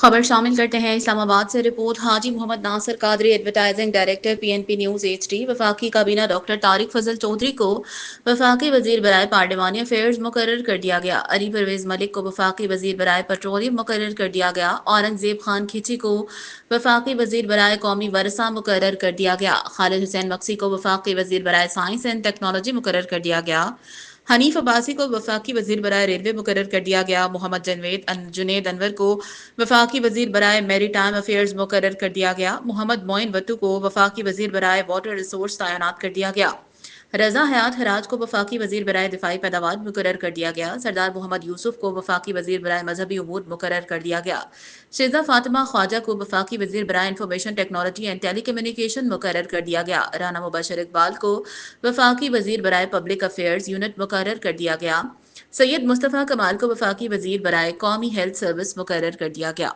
خبر شامل کرتے ہیں اسلام آباد سے رپورٹ۔ Haji Muhammad Nasir Qadri advertising director P N P news H D وفاقی کابینہ ڈاکٹر طارق فضل چودھری کو وفاقی وزیر برائے پارلیمانی افیئرز مقرر کر دیا گیا۔ علی پرویز ملک کو وفاقی وزیر برائے پیٹرولیم مقرر کر دیا گیا۔ اورنگزیب خان کھچی کو وفاقی وزیر برائے قومی ورثہ مقرر کر دیا گیا۔ خالد حسین مکسی کو وفاقی وزیر برائے سائنس اینڈ ٹیکنالوجی مقرر کر دیا گیا۔ حنیف عباسی کو وفاقی وزیر برائے ریلوے مقرر کر دیا گیا۔ محمد جنید انور کو وفاقی وزیر برائے میری ٹائم افیئرز مقرر کر دیا گیا۔ محمد معین وٹو کو وفاقی وزیر برائے واٹر ریسورس تعینات کر دیا گیا۔ رضا حیات حراج کو وفاقی وزیر برائے دفاعی پیداوار مقرر کر دیا گیا۔ سردار محمد یوسف کو وفاقی وزیر برائے مذہبی امور مقرر کر دیا گیا۔ شیزہ فاطمہ خواجہ کو وفاقی وزیر برائے information technology and telecommunication مقرر کر دیا گیا۔ رانا مبشر اقبال کو وفاقی وزیر برائے پبلک افیئرز یونٹ مقرر کر دیا گیا۔ سید مصطفیٰ کمال کو وفاقی وزیر برائے قومی ہیلتھ سروس مقرر کر دیا گیا۔